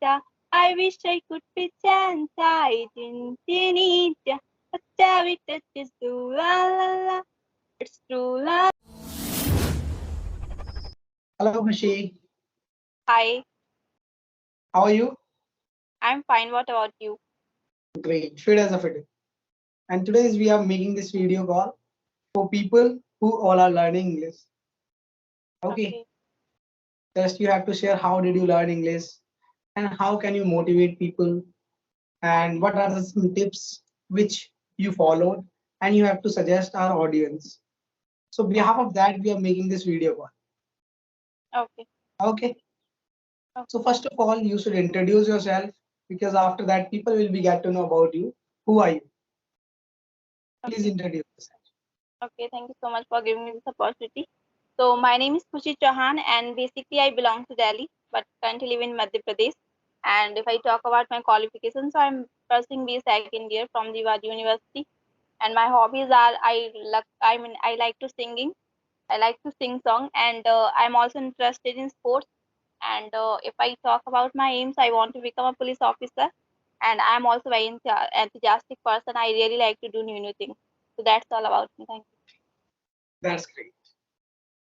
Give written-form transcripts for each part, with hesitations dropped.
I wish I could pretend I didn't need ya. But every touch is true, la la la. It's true, la. Hello, Khushi. Hi, How are you? I'm fine. What about you? Great, fit as a fiddle. And today we are making this video call for people who all are learning English. Okay, Okay, just you have to share how did you learn English and how can you motivate people and what are the some tips which you followed and you have to suggest our audience. So behalf of that, we are making this video call. okay, Okay. okay. So first of all, you should introduce yourself because after that, people will be get to know about you. Who are you? Please Okay. introduce yourself. Okay, thank you so much for giving me this opportunity. So, my name is Khushi Chauhan, and basically, I belong to Delhi, but currently live in Madhya Pradesh. And if I talk about my qualifications, so I'm pursuing B second year from the Wadi University. And my hobbies are I like to singing. I like to sing song, and I'm also interested in sports. And if I talk about my aims, I want to become a police officer, and I'm also very enthusiastic person. I really like to do new things. So that's all about me. Thank That's great.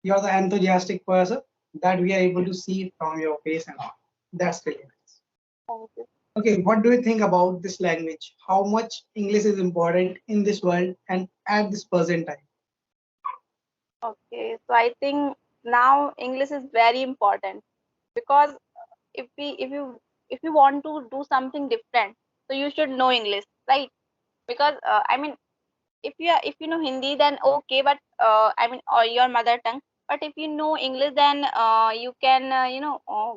You're the enthusiastic person that we are able to see from your face and all. That's really nice. you. Okay, what do you think about this language? How much English is important in this world and at this present time? Okay, so I think now English is very important because if you want to do something different, so you should know English, right? Because I mean, if you know Hindi, then okay, but I mean, or your mother tongue. But if you know English, then you can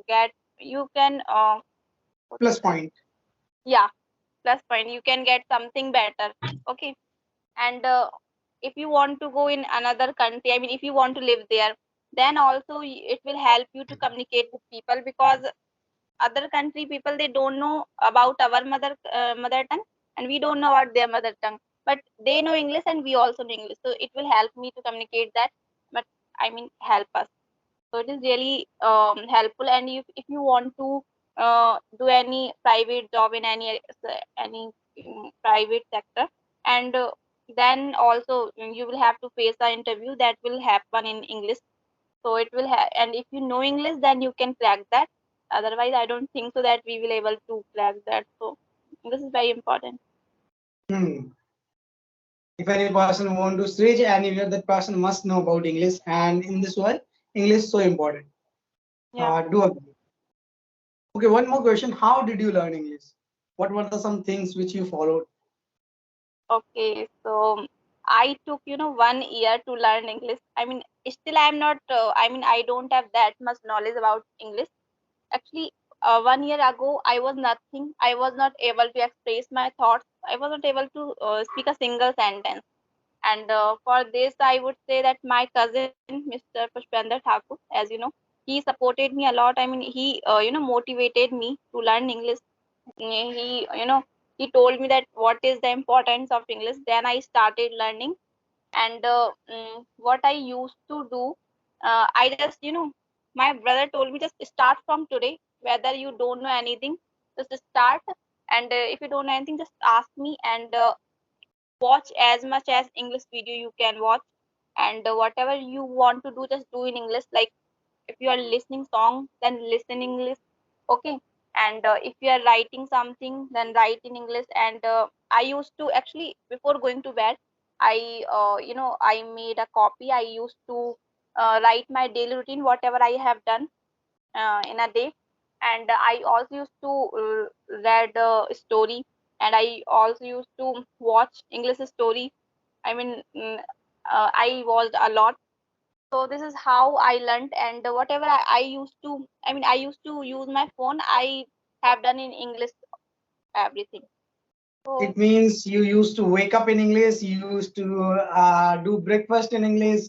get you can what to Plus say? point. Yeah, plus point. You can get something better. Okay, and if you want to go in another country, I mean, if you want to live there, then also it will help you to communicate with people because other country people they don't know about our mother tongue and we don't know about their mother tongue, but they know English and we also know English, so it will help me to communicate that. But I mean, help us. So it is really helpful. And if you want to do any private job in any private sector, and then also you will have to face an interview that will happen in English. So it will have, and if you know English, then you can crack that. Otherwise, I don't think so that we will able to crack that. So this is very important. Hmm. If any person want to switch anywhere, that person must know about English. And in this world, English is so important. Yeah. Do agree. Okay, one more question. How did you learn English? What were the some things which you followed? Okay. So I took 1 year to learn English. I mean, still I'm not. I mean, I don't have that much knowledge about English. Actually, 1 year ago, I was nothing. I was not able to express my thoughts. I was not able to speak a single sentence. And for this, I would say that my cousin, Mr. Pushpender Thakur, as you know, he supported me a lot. I mean, he, motivated me to learn English. He told me that what is the importance of English. Then I started learning. And what I used to do, I just, my brother told me just start from today. Whether you don't know anything, just start. And if you don't know anything, just ask me. And watch as much as English video you can watch, and whatever you want to do, just do in English. Like if you are listening song, then listen English, okay. And if you are writing something, then write in English. And I used to actually, before going to bed, I made a copy. I used to write my daily routine, whatever I have done in a day. And I also used to read a story, and I also used to watch English story. I mean, I watched a lot. So this is how I learned. And whatever I used to, I mean, I used to use my phone, I have done in English, everything. So It means you used to wake up in English, you used to do breakfast in English,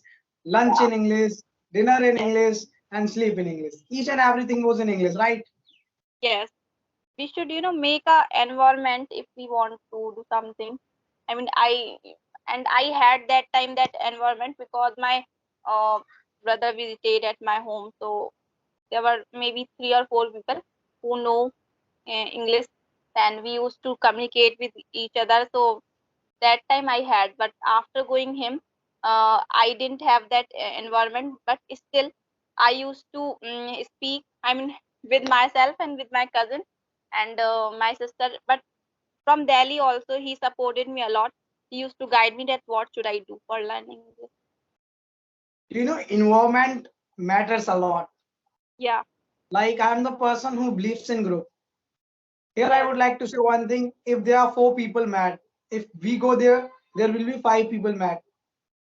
lunch yeah, in English, dinner in yes, English, and sleep in English. Each and everything was in English, right? yes, we should make a environment if we want to do something. I mean, I had that time that environment because my uh, brother visited at my home. So there were maybe 3 or 4 people who know. English. Then we used to communicate with each other. So that time I had, but after going him, I didn't have that environment. But still, I used to speak. I mean, with myself and with my cousin and my sister. But from Delhi also, he supported me a lot. He used to guide me that what should I do for learning English. You know, environment matters a lot. Yeah. Like I'm the person who believes in group. Here I Yes. would like to say one thing. If there are four people mad, if we go there, there will be five people mad.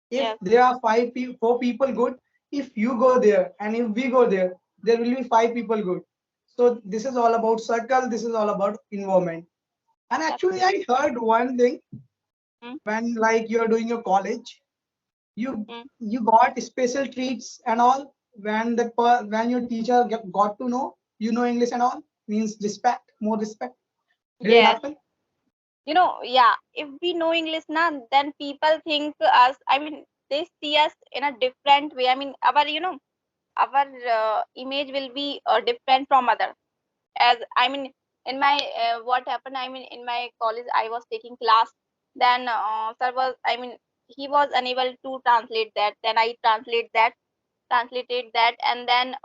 If Yes. there are four people good, if you go there and if we go there, there will be five people good. So this is all about circle. This is all about environment. And Yes. actually, I heard one thing Mm, when like you're doing your college, you mm. you got special treats and all when when your teacher got to know you know English and all means respect, more respect. Did it Yes. happen? Yeah, if we know English now, then people think us, I mean, they see us in a different way. I mean, our image will be different from other. As I mean, in my what happened, I mean, in my college, I was taking class. Then sir was, I mean, he was unable to translate that. Then I translated that, and then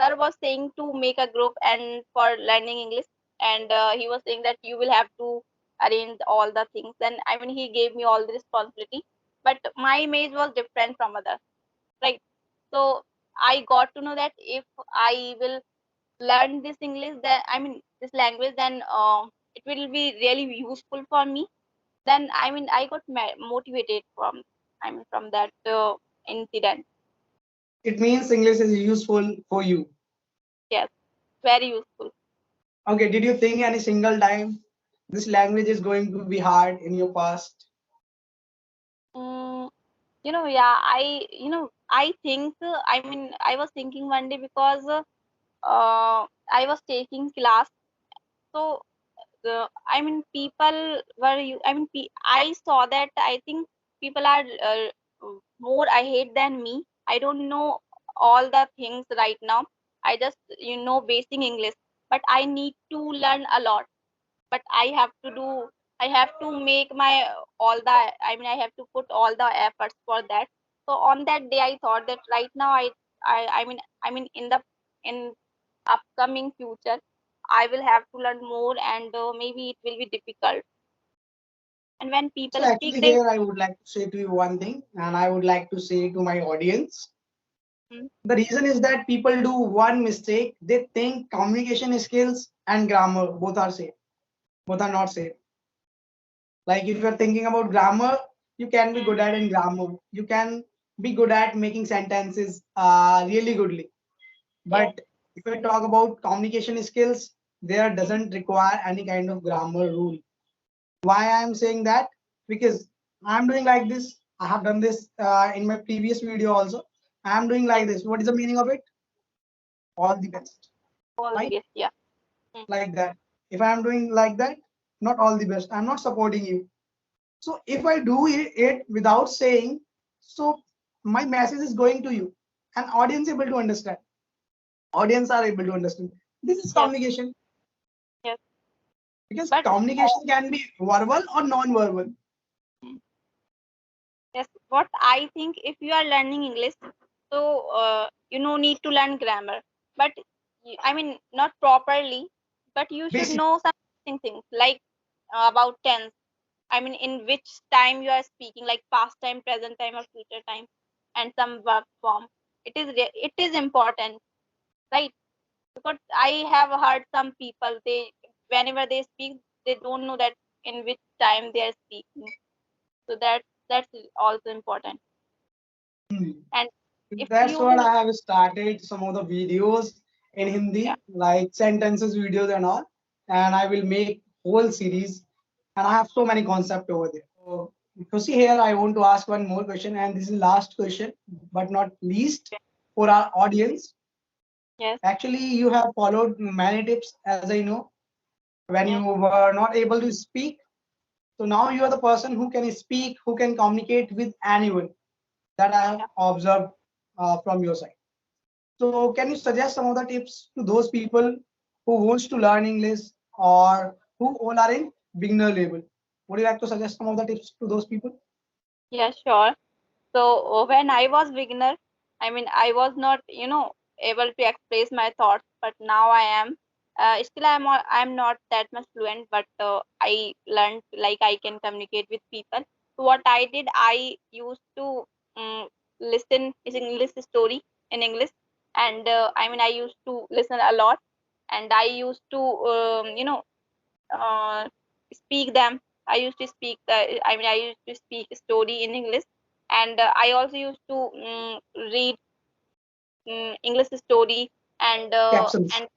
sir was saying to make a group and for learning English, and he was saying that you will have to arrange all the things. Then I mean, he gave me all the responsibility, but my image was different from other, right? So I got to know that if I will learn this English, then I mean this language, then it will be really useful for me. Then I mean I got motivated from, I mean, from that incident. It means English is useful for you. Yes, very useful. Okay, did you think any single time this language is going to be hard in your past? Mm, yeah, I think, I mean, I was thinking one day because I was taking class. So, I mean, people were, I mean, I saw that I think people are more I hate than me. I don't know all the things right now. I just, basic English, but I need to learn a lot. But I have to make my all the, I mean, I have to put all the efforts for that. So on that day I thought that right now I mean in upcoming future I will have to learn more, and maybe it will be difficult. And when So people speak actually they here I would like to say to you one thing and I would like to say to my audience. mm, The reason is that people do one mistake. They think communication skills and grammar both are same. Both are not same. Like if you're thinking about grammar, you can be mm, good at in grammar. You can be good at making sentences really goodly. yes, But if I talk about communication skills, there mm, doesn't require any kind of grammar rule. Why I am saying that? Because I'm doing like this. I have done this in my previous video also. I am doing like yes, this. What is the meaning of it? All the best, all the right? best. Yeah. Mm, Like that. If I am doing like that, not all the best. I'm not supporting you. So if I do it without saying, so my message is going to you, and audience able to understand. Audience are able to understand. This is yes, communication yes, because but communication can be verbal or non-verbal. mm, yes, what I think, if you are learning English, so you no need to learn grammar, but I mean not properly, but you should Basic. know some basic things like about tense. I mean, in which time you are speaking, like past time, present time, or future time, and some verb form. It is important, right? Because I have heard some people, they whenever they speak, they don't know that in which time they are speaking. So that's also important. Hmm. And if That's what you, I have started some of the videos in yeah, Hindi, like sentences videos and all, and I will make whole series, and I have so many concepts over there. So, Khushi, here I want to ask one more question, and this is last question, but not least for our audience. yes, Actually, you have followed many tips, as I know, when you yes, were not able to speak. So now you are the person who can speak, who can communicate with anyone that I have yeah, observed from your side. So can you suggest some of the tips to those people who wants to learn English? or who all are in beginner level. Would you like to suggest some of the tips to those people? Yeah, sure. So when I was beginner, I mean, I was not, able to express my thoughts, but now I am. Still, I'm not that much fluent, but I learned like I can communicate with people. So what I did, I used to um, listen is English story in English, and I mean, I used to listen a lot, and I used to, uh, speak them. I used to speak I mean I used to speak story in English, and I also used to read English story, Captions. and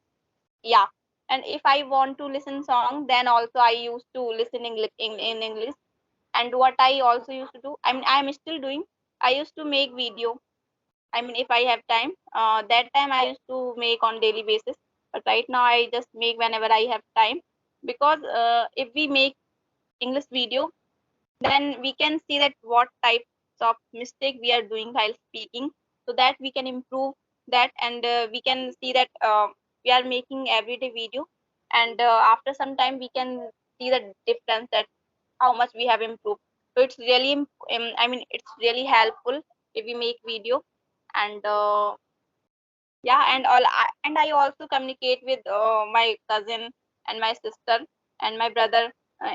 yeah. And if I want to listen song, then also I used to listen English in English. And what I also used to do, I mean I'm still doing. I used to make video. I mean if I have time. That time I used to make on daily basis, but right now I just make whenever I have time, because if we make English video, then we can see that what types of mistake we are doing while speaking, so that we can improve that, and we can see that we are making everyday video, and after some time we can see the difference that how much we have improved. So it's really I mean it's really helpful if we make video, and yeah. And and I also communicate with my cousin and my sister and my brother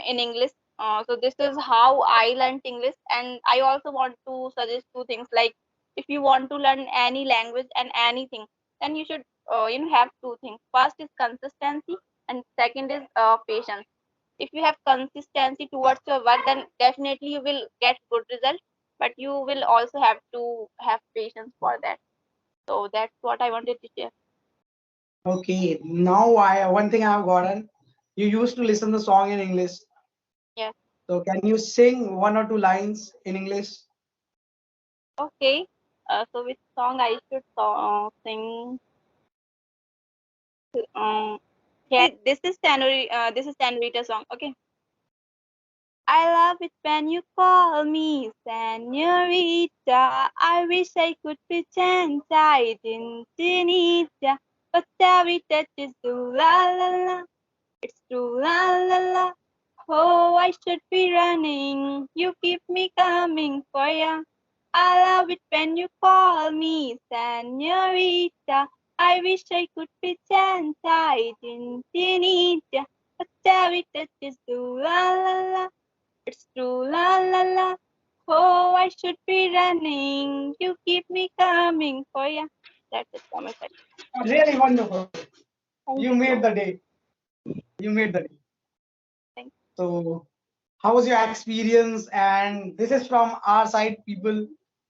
in English. So this is how I learned English. And I also want to suggest two things, like if you want to learn any language and anything, then you should have two things. First is consistency, and second is patience. If you have consistency towards your work, then definitely you will get good result, but you will also have to have patience for that. So that's what I wanted to share. Okay, now I one thing I've gotten. You used to listen the song in English. Yes. So can you sing one or two lines in English? Okay. So which song I should sing? This is Tanurita song. Okay. I love it when you call me Senorita. I wish I could pretend I didn't need ya, but every touch is do la la la. It's true la la la. Oh, I should be running. You keep me coming for ya. I love it when you call me Senorita. I wish I could pretend I didn't need ya. But every touch is do la la la. It's true la la la. Oh, I should be running. You keep me coming for ya. That's it for my side. Really wonderful. You Thank you made so the much. day. You made the day. Thank So, how was your experience? And this is from our side, people.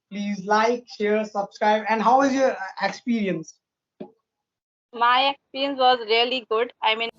Please like, share, subscribe. And how was your experience? My experience was really good. I mean,